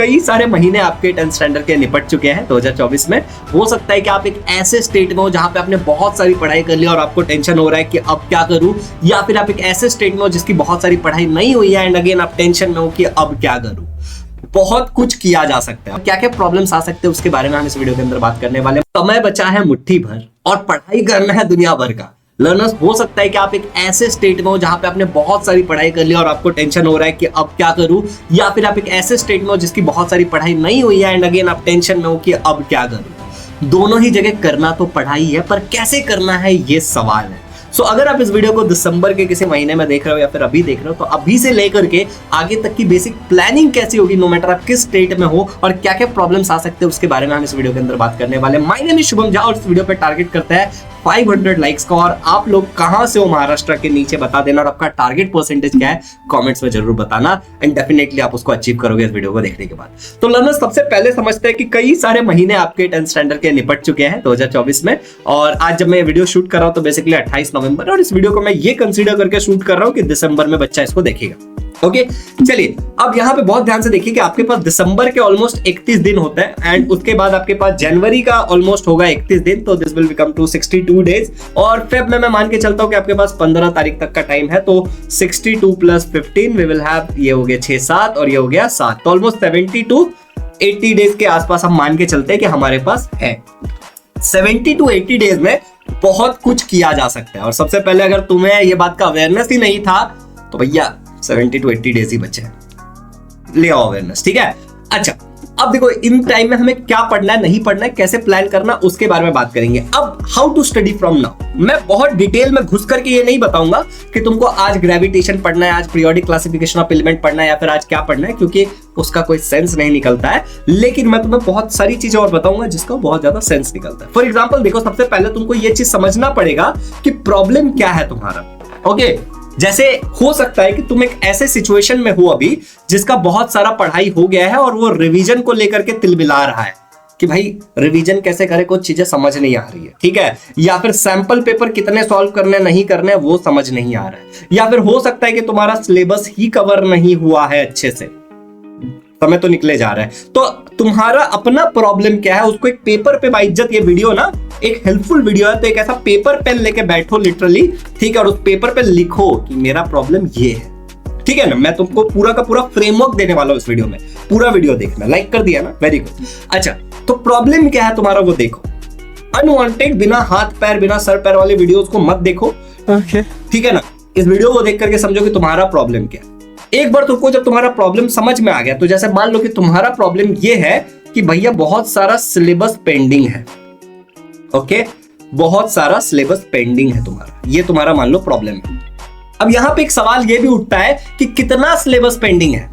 कई सारे महीने आपके 10th स्टैंडर्ड के निपट चुके हैं 2024 में। हो सकता है कि आप एक ऐसे स्टेट में हो जहां पे आपने बहुत सारी पढ़ाई कर ली और आपको टेंशन हो रहा है कि अब क्या करूं, या फिर आप एक ऐसे स्टेट में हो जिसकी बहुत सारी पढ़ाई नहीं हुई है एंड अगेन आप टेंशन में हो कि अब क्या करूं। बहुत कुछ किया जा सकता है, क्या क्या प्रॉब्लम्स आ सकते हैं उसके बारे में हम इस वीडियो के अंदर बात करने वाले हैं। समय बचा है मुट्ठी भर और पढ़ाई करना है दुनिया भर का। लर्नर्स, हो सकता है कि आप एक ऐसे स्टेट में हो जहां पे आपने बहुत सारी पढ़ाई कर ली और आपको टेंशन हो रहा है कि अब क्या करूं, या फिर आप एक ऐसे स्टेट में हो जिसकी बहुत सारी पढ़ाई नहीं हुई है एंड अगेन आप टेंशन में हो कि अब क्या करूं। दोनों ही जगह करना तो पढ़ाई है, पर कैसे करना है ये सवाल है। सो अगर आप इस वीडियो को दिसंबर के किसी महीने में देख रहे हो या फिर अभी देख रहे हो, तो अभी से लेकर के आगे तक की बेसिक प्लानिंग कैसी होगी, नो मैटर आप किस स्टेट में हो और क्या क्या प्रॉब्लम्स आ सकते हैं उसके बारे में हम इस वीडियो के अंदर बात करने वाले हैं। My name is Shubham Jha और इस वीडियो पे टारगेट करता है 500 लाइक्स का। और आप लोग कहां से हो महाराष्ट्र के नीचे बता देना और आपका टारगेट परसेंटेज क्या है कमेंट्स में जरूर बताना एंड डेफिनेटली आप उसको अचीव करोगे इस वीडियो को देखने के बाद। तो लर्नर्स, सबसे पहले समझते हैं कि कई सारे महीने आपके 10th स्टैंडर्ड के निपट चुके हैं 2024 में। और आज जब मैं वीडियो शूट कर रहा हूं तो बेसिकली 28 नवंबर, और इस वीडियो को मैं ये कंसीडर करके शूट कर रहा हूं कि दिसंबर में बच्चा इसको देखेगा। ओके, चलिए अब यहाँ पे बहुत ध्यान से देखिए कि आपके पास दिसंबर के ऑलमोस्ट 31 दिन होते हैं एंड उसके बाद आपके पास जनवरी का ऑलमोस्ट होगा 31 दिन, तो this will become to 62 days. और फेब में मैं मान के चलता हूं कि आपके पास 15 तारीख तक का टाइम है, तो 62 प्लस 15 वी विल हैव, ये हो गया 6-7 और ये हो गया 7, तो ऑलमोस्ट 70 to 80 डेज के आसपास हम मान के चलते हैं कि हमारे पास है। 70 to 80 डेज में बहुत कुछ किया जा सकता है। और सबसे पहले अगर तुम्हें ये बात का अवेयरनेस ही नहीं था तो भैया 70 to 80 डेज ही बचे हैं, ले आओ अवेयरनेस, ठीक है। अच्छा, अब देखो इन टाइम में हमें क्या पढ़ना है, नहीं पढ़ना है, कैसे प्लान करना, उसके बारे में बात करेंगे। अब how to study from now, मैं बहुत डिटेल में घुस करके ये नहीं बताऊंगा कि तुमको आज ग्रेविटेशन पढ़ना है, आज पीरियोडिक क्लासिफिकेशन ऑफ एलिमेंट पढ़ना है या फिर आज क्या पढ़ना है, क्योंकि उसका कोई सेंस नहीं निकलता है। लेकिन मैं तुम्हें बहुत सारी चीजें और बताऊंगा जिसका बहुत ज्यादा सेंस निकलता है। फॉर एग्जाम्पल देखो, सबसे पहले तुमको ये चीज समझना पड़ेगा कि प्रॉब्लम क्या है तुम्हारा। ओके, जैसे हो सकता है कि तुम एक ऐसे सिचुएशन में हो अभी जिसका बहुत सारा पढ़ाई हो गया है और वो रिवीजन को लेकर के तिलमिला रहा है कि भाई रिवीजन कैसे करे, कुछ चीजें समझ नहीं आ रही है, ठीक है, या फिर सैंपल पेपर कितने सॉल्व करने नहीं करने वो समझ नहीं आ रहा है, या फिर हो सकता है कि तुम्हारा सिलेबस ही कवर नहीं हुआ है अच्छे से, समय तो निकले जा रहा है। तो तुम्हारा अपना प्रॉब्लम क्या है उसको एक पेपर पे, बाइज्जत ये वीडियो ना एक हेल्पफुल वीडियो है, तो एक ऐसा पेपर पेन लेके बैठो लिटरली, ठीक है, और उस पेपर पे लिखो कि मेरा प्रॉब्लम ये है, ठीक है ना। मैं तुमको पूरा का पूरा फ्रेमवर्क देने वाला हूं इस वीडियो में, पूरा वीडियो देखना। लाइक कर दिया ना, वेरी गुड। अच्छा, तो प्रॉब्लम क्या है तुम्हारा वो देखो। अनवांटेड बिना हाथ पैर बिना सर पैर वाले वीडियोस को मत देखो, ठीक है ना। इस वीडियो को देख करके समझो कि तुम्हारा प्रॉब्लम क्या है। एक बार तुमको जब तुम्हारा प्रॉब्लम समझ में आ गया, तो जैसे मान लो कि तुम्हारा प्रॉब्लम ये है कि भैया बहुत सारा सिलेबस पेंडिंग है। ओके, बहुत सारा सिलेबस पेंडिंग है तुम्हारा, ये तुम्हारा मान लो प्रॉब्लम है। अब यहां पे एक सवाल ये भी उठता है कि कितना सिलेबस पेंडिंग है,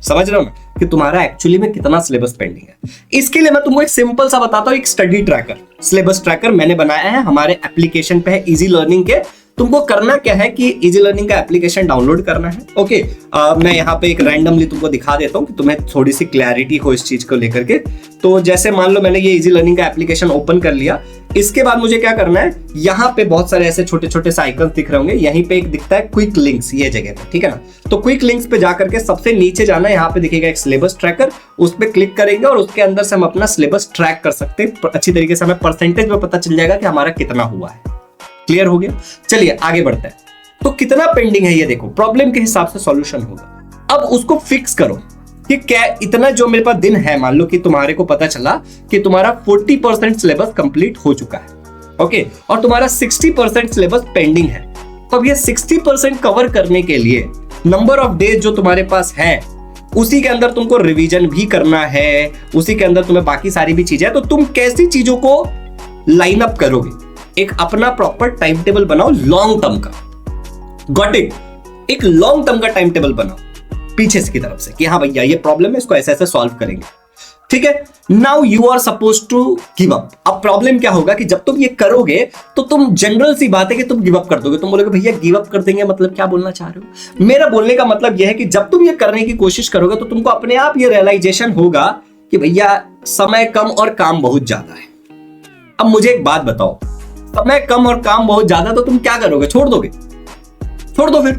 समझ रहे हो ना, कि तुम्हारा एक्चुअली में कितना सिलेबस पेंडिंग है। इसके लिए मैं तुमको एक सिंपल सा बताता हूं, एक स्टडी ट्रैकर, सिलेबस ट्रैकर मैंने बनाया है, हमारे एप्लीकेशन पे है इजी लर्निंग के। तुमको करना क्या है कि इजी लर्निंग का एप्लीकेशन डाउनलोड करना है। ओके, मैं यहाँ पे एक रैंडमली तुमको दिखा देता हूँ कि तुम्हें थोड़ी सी क्लैरिटी हो इस चीज को लेकर के। तो जैसे मान लो मैंने ये इजी लर्निंग का एप्लीकेशन ओपन कर लिया, इसके बाद मुझे क्या करना है, यहाँ पे बहुत सारे ऐसे छोटे छोटे से आइकन दिख रहे होंगे, यहीं पे एक दिखता है क्विक लिंक्स, ये जगह पे, ठीक है ना। तो क्विक लिंक्स पे जाकर के सबसे नीचे जाना है, यहाँ पे दिखेगा एक सिलेबस ट्रैकर, उस पर क्लिक करेंगे और उसके अंदर से हम अपना सिलेबस ट्रैक कर सकते हैं अच्छी तरीके से। हमें परसेंटेज में पता चल जाएगा कि हमारा कितना हुआ है। क्लियर हो गया, चलिए आगे बढ़ते हैं। तो कितना पेंडिंग है ये देखो, प्रॉब्लम के हिसाब से सॉल्यूशन होगा। अब उसको फिक्स करो कि क्या इतना जो मेरे पास दिन है, मान लो कि तुम्हारे को पता चला कि तुम्हारा 40% सिलेबस कंप्लीट हो चुका है, ओके, और तुम्हारा 60% सिलेबस पेंडिंग है। तो अब ये 60% कवर करने के लिए नंबर ऑफ डेज जो तुम्हारे पास है उसी के अंदर तुमको रिवीजन भी करना है, उसी के अंदर तुम्हें बाकी सारी भी चीजें, तो तुम कैसी चीजों को लाइन अप करोगे, एक अपना प्रॉपर टाइम टेबल बनाओ लॉन्ग टर्म का। गॉट इट, एक लॉन्ग टर्म का टाइम टेबल बनाओ पीछे से की तरफ से कि हाँ भैया ये प्रॉब्लम है, इसको ऐसे ऐसे सॉल्व करेंगे, ठीक है। Now you are suppose to give up. अब प्रॉब्लम क्या होगा कि जब तुम ये करोगे तो तुम, जनरल सी बात है कि तुम गिव अप कर दोगे। तुम बोलोगे भैया गिव अप कर देंगे, मतलब क्या बोलना चाह रहे हो। मेरा बोलने का मतलब यह है कि जब तुम ये करने की कोशिश करोगे तो तुमको अपने आप ये रियलाइजेशन होगा कि भैया समय कम और काम बहुत ज्यादा है। अब मुझे एक बात बताओ, समय कम और काम बहुत ज्यादा, तो तुम क्या करोगे, छोड़ दोगे? छोड़ दो, फिर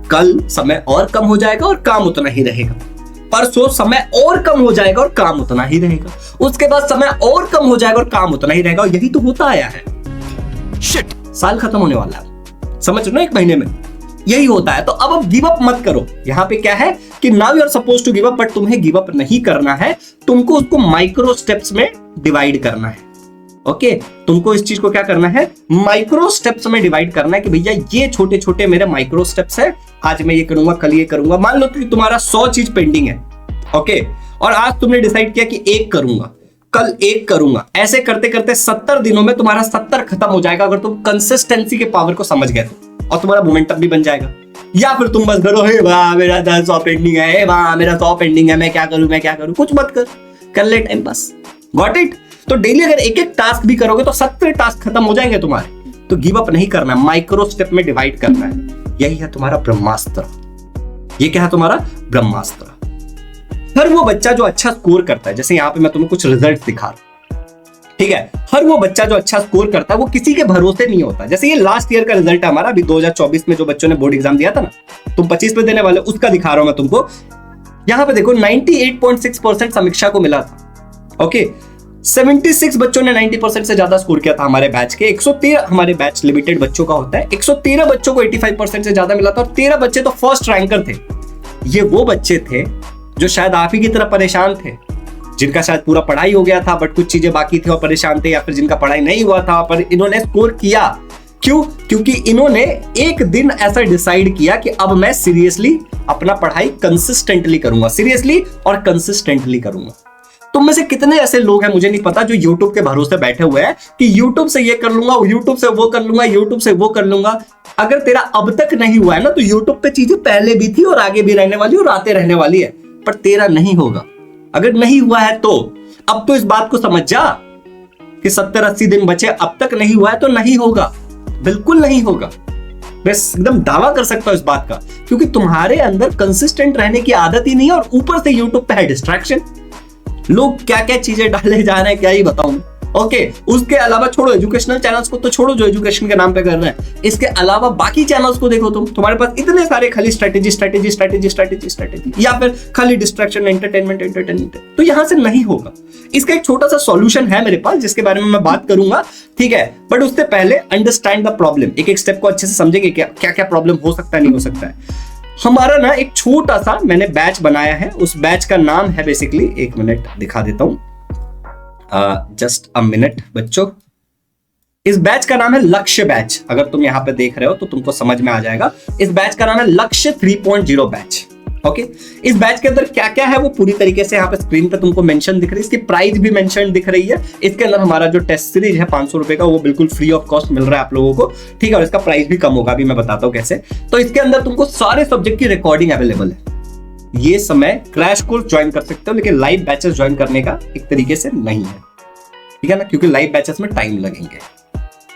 कल समय और कम हो जाएगा और काम उतना ही रहेगा। परसों समय और कम हो जाएगा और काम उतना ही रहेगा, उसके बाद समय और कम हो जाएगा और काम उतना ही रहेगा, और यही तो होता आया है। शिट, साल खत्म होने वाला है, समझ रहे हो, 1 महीने में यही होता है। तो अब गिव अप मत करो। यहां पे क्या है कि now you are suppose to give up, but तुम्हें गिव अप नहीं करना है, तुमको उसको माइक्रो स्टेप्स में डिवाइड करना है। ओके, तुमको इस चीज को क्या करना है, माइक्रो स्टेप्स में डिवाइड करना है कि भैया ये छोटे छोटे मेरे माइक्रो स्टेप्स है, आज मैं ये करूंगा, कल ये करूंगा। मान लो कि तुम्हारा 100 चीज पेंडिंग है, ओके, और आज तुमने डिसाइड किया कि 1 करूंगा, कल 1 करूंगा। ऐसे करते करते 70 दिनों में तुम्हारा 70 खत्म हो जाएगा, अगर तुम कंसिस्टेंसी के पावर को समझ गए तो, और तुम्हारा मोमेंटम भी बन जाएगा। या फिर तुम बस करो, हे वाह मेरा 100 पेंडिंग है, हे वाह मेरा 100 पेंडिंग है, मैं क्या करूं, कुछ मत कर ले टाइम पास। Got it? तो डेली अगर एक एक टास्क भी करोगे तो 70 टास्क खत्म हो जाएंगे तुम्हारे। तो गिव अप नहीं करना है, माइक्रो स्टेप में डिवाइड करना है। यही है तुम्हारा ब्रह्मास्त्र। ये क्या है तुम्हारा ब्रह्मास्त्र। हर वो बच्चा जो अच्छा स्कोर करता है, जैसे यहाँ पे मैं तुम्हें कुछ रिजल्ट दिखा रहा हूं, ठीक है, हर वो बच्चा जो अच्छा स्कोर करता है वो किसी के भरोसे नहीं होता। जैसे ये लास्ट ईयर का रिजल्ट है हमारा, अभी 2024 में जो बच्चों ने बोर्ड एग्जाम दिया था ना, तुम 25 में देने वाले, उसका दिखा रहा हूं मैं तुमको। यहां पे देखो 98.6% समीक्षा को मिला था। ओके, 76 बच्चों ने 90% से ज्यादा स्कोर किया था हमारे बैच के। 113 हमारे बैच लिमिटेड बच्चों का होता है, 113 बच्चों को 85% से ज्यादा मिला था, और 13 बच्चे तो फर्स्ट रैंकर थे। ये वो बच्चे थे जो शायद आप ही की तरह परेशान थे, जिनका शायद पूरा पढ़ाई हो गया था बट कुछ चीजें बाकी थी और परेशान थे, या फिर जिनका पढ़ाई नहीं हुआ था पर इन्होंने स्कोर किया। क्यों? क्योंकि इन्होंने एक दिन ऐसा डिसाइड किया कि अब मैं सीरियसली अपना पढ़ाई कंसिस्टेंटली करूंगा, सीरियसली और कंसिस्टेंटली करूंगा। तुम में से कितने ऐसे लोग हैं मुझे नहीं पता जो YouTube के भरोसे बैठे हुए हैं कि YouTube से ये कर लूंगा, YouTube से वो कर लूंगा, YouTube से वो कर लूंगा। अगर तेरा अब तक नहीं हुआ है ना, तो YouTube पे चीजें पहले भी थी और आगे भी रहने वाली और आते रहने वाली है, पर तेरा नहीं होगा। अगर नहीं हुआ है तो अब तो इस बात को समझ जा कि 70-80 दिन बचे, अब तक नहीं हुआ है तो नहीं होगा, बिल्कुल नहीं होगा। मैं एकदम दावा कर सकता हूं इस बात का, क्योंकि तुम्हारे अंदर कंसिस्टेंट रहने की आदत ही नहीं है, और ऊपर से YouTube पे है डिस्ट्रैक्शन। लोग क्या क्या चीजें डाले जा रहे हैं क्या ही बताऊं। ओके, उसके अलावा छोड़ो एजुकेशनल चैनल्स को, तो छोड़ो जो एजुकेशन के नाम पे कर रहे हैं, इसके अलावा बाकी चैनल्स को देखो तुम्हारे पास इतने सारे खाली स्ट्रेटेजी, या फिर खाली डिस्ट्रैक्शन, एंटरटेनमेंट। तो यहां से नहीं होगा। इसका एक छोटा सा सॉल्यूशन है मेरे पास, जिसके बारे में मैं बात करूंगा, ठीक है, बट उससे पहले अंडरस्टैंड द प्रॉब्लम। एक एक स्टेप को अच्छे से समझेंगे क्या क्या प्रॉब्लम हो सकता है, नहीं हो सकता है। हमारा ना एक छोटा सा मैंने बैच बनाया है, उस बैच का नाम है बेसिकली, 1 मिनट दिखा देता हूं, जस्ट अ मिनट बच्चों। इस बैच का नाम है लक्ष्य बैच। अगर तुम यहां पे देख रहे हो तो तुमको समझ में आ जाएगा। इस बैच का नाम है लक्ष्य 3.0 बैच। ओके, इस बैच के अंदर क्या क्या है वो पूरी तरीके से यहाँ पे स्क्रीन पे तुमको मेंशन दिख रही है, इसकी प्राइस भी मेंशन दिख रही है। इसके अंदर हमारा जो टेस्ट सीरीज है 500 रुपए का, वो बिल्कुल फ्री ऑफ कॉस्ट मिल रहा है आप लोगों को, ठीक है, और इसका प्राइस भी कम होगा, अभी मैं बताता हूँ कैसे। तो इसके अंदर तुमको सारे सब्जेक्ट की रिकॉर्डिंग अवेलेबल है। ये समय क्रैश कोर्स ज्वाइन कर सकते हो, लेकिन लाइव बैचेस ज्वाइन करने का एक तरीके से नहीं है, ठीक है ना, क्योंकि लाइव बैचेस में टाइम लगेंगे।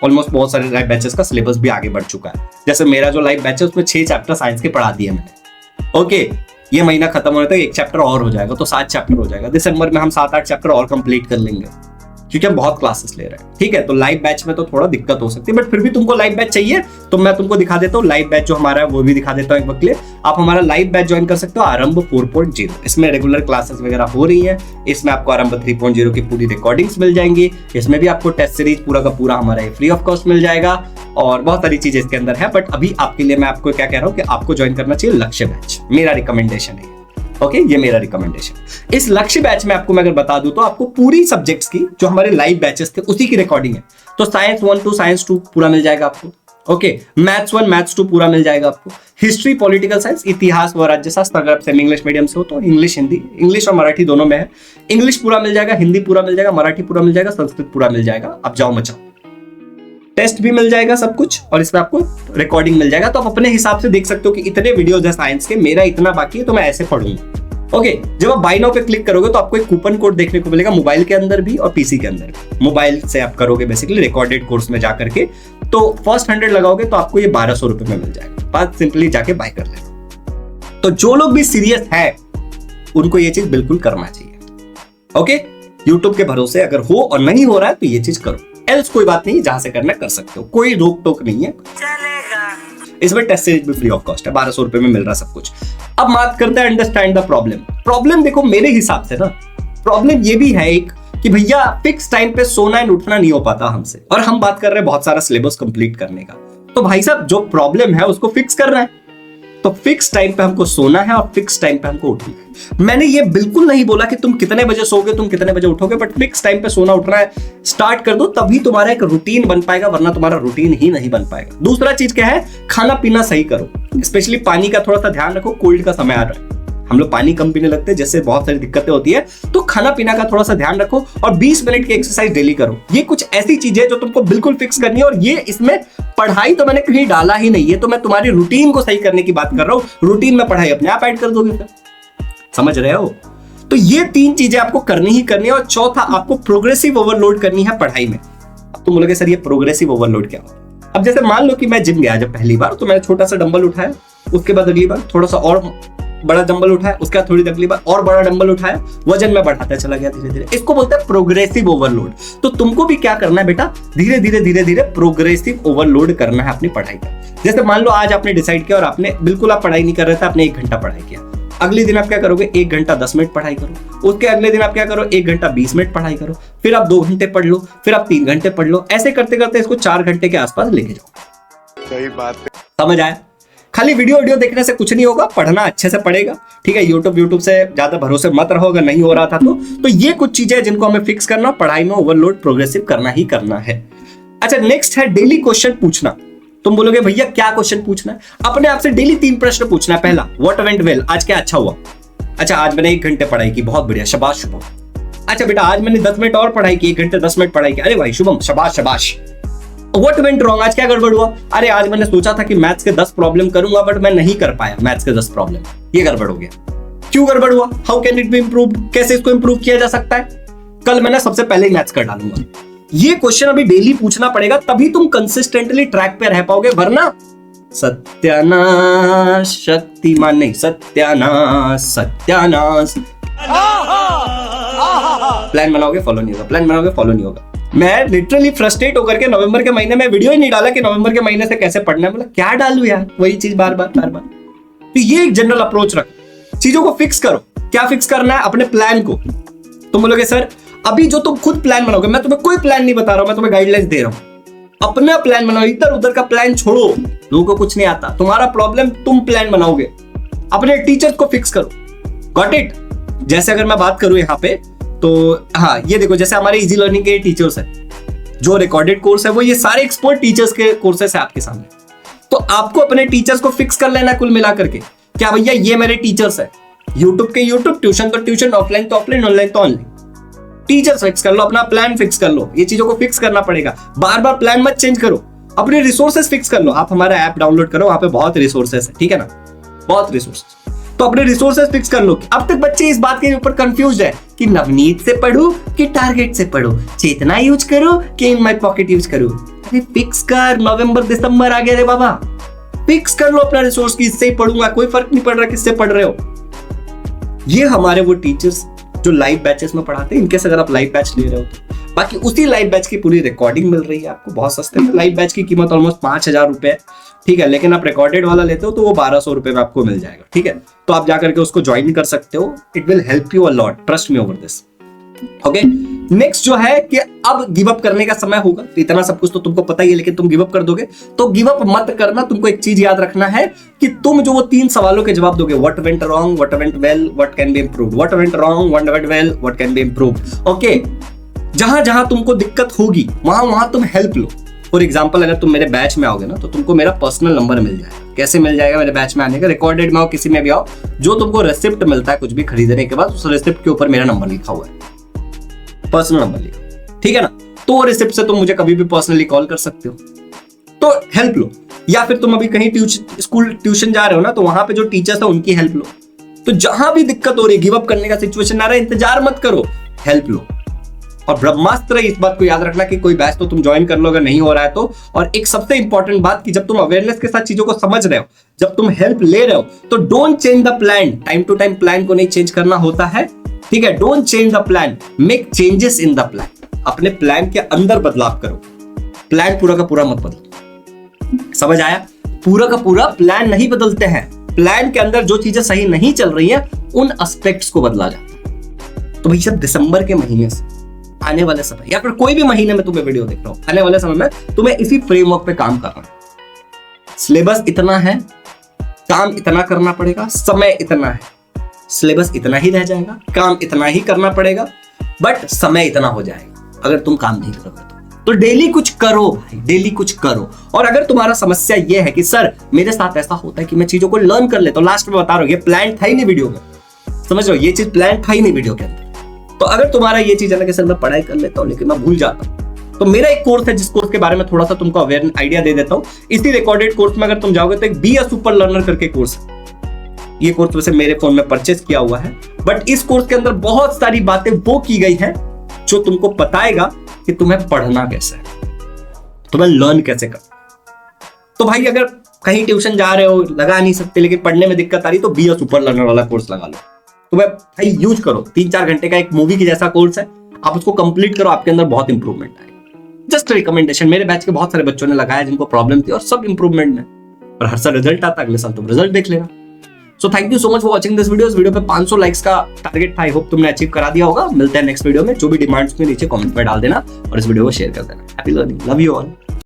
ऑलमोस्ट बहुत सारे लाइव बैचेस का सिलेबस भी आगे बढ़ चुका है। जैसे मेरा जो लाइव बैच है उसमें 6 चैप्टर साइंस के पढ़ा दिए मैंने। ओके, ये महीना खत्म होने तक 1 चैप्टर और हो जाएगा, तो 7 चैप्टर हो जाएगा। दिसंबर में हम 7-8 चैप्टर और कंप्लीट कर लेंगे, क्योंकि हम बहुत क्लासेस ले रहे हैं, ठीक है। तो लाइव बैच में तो थोड़ा दिक्कत हो सकती है, बट फिर भी तुमको लाइव बैच चाहिए तो मैं तुमको दिखा देता हूँ लाइव बैच जो हमारा है, वो भी दिखा देता हूँ एक वक्त के लिए। आप हमारा लाइव बैच ज्वाइन कर सकते हो, आरंभ 4.0। इसमें रेगुलर क्लासेस वगैरह हो रही हैं। इसमें आपको आरंभ 3.0 की पूरी रिकॉर्डिंग्स मिल जाएंगी। इसमें भी आपको टेस्ट सीरीज पूरा का पूरा हमारा फ्री ऑफ कॉस्ट मिल जाएगा, और बहुत सारी चीजें इसके अंदर है। बट अभी आपके लिए मैं आपको क्या कह रहा हूँ कि आपको ज्वाइन करना चाहिए लक्ष्य बैच, मेरा रिकमेंडेशन है। ओके, ये मेरा रिकमेंडेशन। इस लक्ष्य बैच में आपको मैं अगर बता दूं तो आपको पूरी सब्जेक्ट्स की जो हमारे लाइव बैचेस थे उसी की रिकॉर्डिंग है। तो साइंस 1 to साइंस 2 पूरा मिल जाएगा आपको। ओके, मैथ्स 1 मैथ्स 2 पूरा मिल जाएगा आपको। हिस्ट्री, पॉलिटिकल साइंस, इतिहास व राज्य शास्त्र, अगर आप सेमी इंग्लिश मीडियम से हो तो इंग्लिश, हिंदी, इंग्लिश और मराठी दोनों में है। इंग्लिश पूरा मिल जाएगा, हिंदी पूरा मिल जाएगा, मराठी पूरा मिल जाएगा, संस्कृत पूरा मिल जाएगा। अब जाओ मचाओ, टेस्ट भी मिल जाएगा सब कुछ, और इसमें आपको रिकॉर्डिंग मिल जाएगा। तो आप अपने हिसाब से देख सकते हो कि इतने वीडियोज है साइंस के, मेरा इतना बाकी है तो मैं ऐसे पढ़ूंगा। ओके, जब आप बाय नाउ पे क्लिक करोगे तो आपको एक कूपन कोड देखने को मिलेगा, मोबाइल के अंदर भी और पीसी के अंदर भी। मोबाइल से आप करोगे बेसिकली रिकॉर्डेड कोर्स में जाकर के, तो फर्स्ट 100 लगाओगे तो आपको ये 1200 रुपए में मिल जाएगा। बात सिंपली जाके बाय कर लेना। तो जो लोग भी सीरियस है उनको ये चीज बिल्कुल करना चाहिए। ओके, यूट्यूब के भरोसे अगर हो और नहीं हो रहा है तो ये चीज करो, एल्स कोई बात नहीं, जहां से करना कर सकते हो, कोई रोक टोक नहीं है, चलेगा। इसमें टेस्ट सीरीज भी फ्री ऑफ कॉस्ट है, 1200 रुपए में मिल रहा सब कुछ। अब बात करते हैं अंडरस्टैंड द प्रॉब्लम देखो मेरे हिसाब से ना प्रॉब्लम ये भी है एक कि भैया फिक्स टाइम पे सोना एंड उठना नहीं हो पाता हमसे, और हम बात कर रहे हैं बहुत सारा सिलेबस कंप्लीट करने का। तो भाई साहब जो प्रॉब्लम है उसको फिक्स करना है, तो फिक्स टाइम पे हमको सोना है और फिक्स टाइम पे हमको उठना है। मैंने ये बिल्कुल नहीं बोला कि तुम कितने बजे सोगे, तुम कितने बजे उठोगे, बट फिक्स टाइम पे सोना उठना है स्टार्ट कर दो, तभी तुम्हारा एक रूटीन बन पाएगा, वरना तुम्हारा रूटीन ही नहीं बन पाएगा। दूसरा चीज क्या है, खाना पीना सही करो, स्पेशली पानी का थोड़ा सा ध्यान रखो, कोल्ड का समय आ रहा है, हम लोग पानी कम पीने लगते हैं जिससे बहुत सारी दिक्कतें होती है, तो खाना पीना का थोड़ा सा ध्यान रखो और 20 मिनट की एक्सरसाइज डेली करो। ये कुछ ऐसी चीजें जो तुमको बिल्कुल फिक्स करनी है, और ये इसमें पढ़ाई तो मैंने कहीं डाला ही नहीं है, तो मैं तुम्हारी रूटीन को सही करने की बात कर रहा हूं। रूटीन में पढ़ाई अपने आप ऐड कर दोगे फिर, समझ रहे हो? तो ये 3 चीजें आपको करनी ही करनी है। और चौथा, आपको प्रोग्रेसिव ओवरलोड करनी है पढ़ाई में। अब तुम बोलोगे सर ये प्रोग्रेसिव ओवरलोड क्या होता है? अब जैसे मान लो कि मैं जिम गया जब पहली बार, तो मैंने छोटा सा डंबल उठाया, उसके बाद अगली बार थोड़ा सा और बड़ा डंबल उठाया, उसके बाद थोड़ी अगली बार और बड़ा डंबल उठाया, वजन में बढ़ाता चला गया धीरे धीरे। इसको बोलते हैं प्रोग्रेसिव ओवरलोड। तो तुमको भी क्या करना है बेटा, धीरे धीरे धीरे धीरे प्रोग्रेसिव ओवरलोड करना है अपनी पढ़ाई का। जैसे मान लो आज आपने डिसाइड किया और आपने बिल्कुल आप पढ़ाई नहीं कर रहे थे, आपने 1 घंटा पढ़ाई किया, अगले दिन आप क्या करोगे, 1 घंटा 10 मिनट पढ़ाई करो, उसके अगले दिन आप क्या करो, 1 घंटा 20 मिनट पढ़ाई करो, फिर आप 2 घंटे पढ़ लो, फिर आप 3 घंटे पढ़ लो, ऐसे करते करते इसको 4 घंटे के आसपास लेके जाओ। सही बात है, समझ आया? खाली वीडियो देखने से कुछ नहीं होगा, पढ़ना अच्छे से पड़ेगा, ठीक है। यूट्यूब से ज्यादा भरोसे मत रहो अगर नहीं हो रहा था तो ये कुछ चीजें जिनको हमें फिक्स करना, पढ़ाई में ओवरलोड प्रोग्रेसिव करना ही करना है। अच्छा, नेक्स्ट है डेली क्वेश्चन पूछना। तुम बोलोगे भैया क्या क्वेश्चन पूछना है? अपने आप से डेली 3 प्रश्न पूछना है। पहला, व्हाट वेंट वेल, आज क्या अच्छा हुआ? अच्छा, आज मैंने 1 घंटे पढ़ाई की, बहुत बढ़िया, शाबाश शुभम। अच्छा बेटा, आज मैंने 10 मिनट और पढ़ाई की, 1 घंटे 10 मिनट पढ़ाई की, अरे भाई शुभम, शाबाश शाबाश। व्हाट वेंट रॉन्ग, आज क्या गड़बड़ हुआ? अरे आज मैंने सोचा था कि मैथ्स के 10 प्रॉब्लम करूंगा बट मैं नहीं कर पाया मैथ्स के 10 प्रॉब्लम, ये गड़बड़ हो गया। क्यों गड़बड़ हुआ? How can it be improved, कैसे इसको इंप्रूव किया जा सकता है? कल मैंने सबसे पहले ही मैथ्स कर डालूंगा। ये क्वेश्चन अभी डेली पूछना पड़ेगा, तभी तुम कंसिस्टेंटली ट्रैक पे रह पाओगे, वरना सत्यानाश, शक्तिमान नहीं, सत्यानाश सत्यानाश। प्लान बनाओगे फॉलो नहीं होगा, प्लान बनाओगे फॉलो नहीं होगा। मैं लिटरली फ्रस्ट्रेट होकर के नवंबर के महीने में वीडियो ही नहीं डाला कि नवंबर के महीने से कैसे पढ़ना है, मतलब क्या डालूं यार, वही चीज बार बार। तो ये एक जनरल अप्रोच रख, चीजों को फिक्स करो। क्या फिक्स करना है? अपने प्लान को। तुम बोलोगे सर अभी जो तुम खुद प्लान बनाओगे, मैं तुम्हें कोई प्लान नहीं बता रहा हूं, मैं तुम्हें गाइडलाइंस दे रहा हूं। अपना प्लान बनाओ, इधर उधर का प्लान छोड़ो, लोगों को कुछ नहीं आता, तुम्हारा प्रॉब्लम, तुम प्लान बनाओगे। अपने टीचर्स को फिक्स करो, गॉट इट? जैसे अगर मैं बात करूं यहाँ पे, तो हाँ ये देखो, जैसे हमारे इजी लर्निंग के टीचर्स हैं, जो रिकॉर्डेड कोर्स है वो ये सारे एक्सपर्ट टीचर्स के कोर्सेस है आपके सामने। तो आपको अपने टीचर्स को फिक्स कर लेना कुल मिलाकर के, क्या भैया ये मेरे टीचर्स है, यूट्यूब के यूट्यूब, ट्यूशन तो ट्यूशन, ऑफलाइन तो ऑफलाइन, ऑनलाइन तो ऑनलाइन। टीचर्स फिक्स कर लो, अपना प्लान फिक्स कर लो, ये चीजों को फिक्स करना पड़ेगा। बार बार प्लान मत चेंज करो, अपने रिसोर्सेस फिक्स कर लो। आप हमारा ऐप डाउनलोड करो, वहां पे बहुत रिसोर्सेस है, ठीक है ना, बहुत रिसोर्सेस। तो अपने रिसोर्सेस फिक्स कर लो। अब तक बच्चे इस बात के ऊपर कंफ्यूज है कि नवनीत से पढ़ूं कि टारगेट से पढ़ूं, चेतना यूज करूं कि इन माय पॉकेट यूज करूं। अरे फिक्स कर, नवंबर दिसंबर आ गया रे बाबा, फिक्स कर लो अपना रिसोर्स की, इससे ही पढ़ूंगा, कोई फर्क नहीं पड़ रहा किससे पढ़ रहे हो। ये हमारे वो टीचर्स जो लाइव बैचेस में पढ़ाते हैं, इनके से अगर आप लाइव बैच ले रहे हो तो बाकी उसी लाइव बैच की पूरी रिकॉर्डिंग मिल रही है आपको बहुत सस्ते में। लाइव बैच की कीमत ऑलमोस्ट 5,000 रुपए, ठीक है, लेकिन आप रिकॉर्डेड वाला लेते हो तो वो 1,200 रुपए में आपको मिल जाएगा, ठीक है। तो आप जाकर के उसको ज्वाइन कर सकते हो, it will help you a lot, trust me over this. Okay, next जो है कि अब गिव अप करने का समय होगा। तो इतना सब कुछ तो तुमको पता ही है, लेकिन तुम गिव अप कर दोगे तो गिव अप मत करना। तुमको एक चीज याद रखना है कि तुम जो वो 3 सवालों के जवाब दोगे, what went wrong, what went well, what can be improved, what went wrong, what went well, what can be improved. Okay, जहां जहां तुमको दिक्कत होगी वहां वहां तुम हेल्प लो। फॉर एग्जाम्पल, अगर तुम मेरे बैच में आओगे ना तो तुमको मेरा पर्सनल नंबर मिल जाएगा। कैसे मिल जाएगा मेरे बैच में आने का? रिकॉर्डेड में आओ, किसी में भी आओ, जो तुमको रेसिप्ट मिलता है कुछ भी खरीदने के बाद, उस रेसिप्ट के ऊपर मेरा नंबर लिखा हुआ है, पर्सनल नंबर लिखा, ठीक है ना। तो वो रेसिप्ट से तुम मुझे कभी भी पर्सनली कॉल कर सकते हो, तो हेल्प लो। या फिर तुम अभी कहीं ट्यूशन जा रहे हो ना, तो वहां पे जो टीचर्स है उनकी हेल्प लो। तो जहां भी दिक्कत हो रही है, गिव अप करने का सिचुएशन आ रहा है, इंतजार मत करो, हेल्प लो। और ब्रह्मास्त्र, इस बात को याद रखना कि कोई बैच तो तुम ज्वाइन कर लो अगर नहीं हो रहा है तो। और एक सबसे इंपॉर्टेंट बात कि जब तुम अवेयरनेस के साथ चीजों को समझ रहे हो, जब तुम हेल्प ले रहे हो, तो don't change the plan. Time to time plan को नहीं चेंज करना होता है, ठीक है। Don't change the plan, make changes in the plan. अपने प्लान के अंदर बदलाव करो, प्लान पूरा का पूरा मत बदलो। समझ आया? पूरा का पूरा प्लान नहीं बदलते हैं, प्लान के अंदर जो चीजें सही नहीं चल रही हैं उन एस्पेक्ट्स को बदला जाता है। तो भैया दिसंबर के महीने से आने वाले समय या फिर कोई भी महीने में तुम्हें वीडियो देख रहा हूं, आने वाले समय में तुम्हें इसी फ्रेमवर्क पे काम करना है। सिलेबस इतना है, काम इतना करना पड़ेगा, समय इतना है, सिलेबस इतना ही रह जाएगा, काम इतना ही करना पड़ेगा, बट समय इतना हो जाएगा अगर तुम काम नहीं करोगे तो डेली कुछ करो भाई, डेली कुछ करो। और अगर तुम्हारा समस्या यह है कि सर मेरे साथ ऐसा होता है कि मैं चीजों को लर्न कर लेता हूं, लास्ट में बता रहा हूं ये प्लान था ही नहीं वीडियो में, समझ रहे हो, ये चीज प्लान था ही नहीं वीडियो के अंदर। तो अगर तुम्हारा ये चीज है ना कि सर मैं पढ़ाई कर लेता हूँ लेकिन मैं भूल जाता हूँ, तो मेरा एक कोर्स है जिस कोर्स के बारे में थोड़ा सा तुमको अवेयर आइडिया दे देता हूँ। इसी रिकॉर्डेड कोर्स में अगर तुम जाओगे तो एक बी अ सुपर लर्नर करके कोर्स है। ये कोर्स वैसे मेरे फोन में परचेज किया हुआ है, बट इस कोर्स के अंदर बहुत सारी बातें वो की गई है जो तुमको बताएगा कि तुम्हें पढ़ना कैसे है, तुम्हें लर्न कैसे कर। तो भाई अगर कहीं ट्यूशन जा रहे हो, लगा नहीं सकते लेकिन पढ़ने में दिक्कत आ रही, तो बी अ सुपर लर्नर वाला कोर्स लगा लो। तो भाई यूज करो, 3-4 घंटे का एक मूवी की जैसा कोर्स है, आप उसको कंप्लीट करो, आपके अंदर बहुत इंप्रूवमेंट आएगा। जस्ट रिकमेंडेशन, मेरे बैच के बहुत सारे बच्चों ने लगाया जिनको प्रॉब्लम थी और सब इंप्रूवमेंट में, और हर साल रिजल्ट आता, अगले साल तुम रिजल्ट देख लेना। So thank you so much for watching this video. इस वीडियो पे 500 लाइक्स का टारगेट था, आई होप तुमने अचीव करा दिया होगा। मिलते हैं नेक्स्ट वीडियो में, जो भी डिमांड्स में नीचे कमेंट में डाल देना और इस वीडियो को शेयर कर देना। Happy learning, love you all.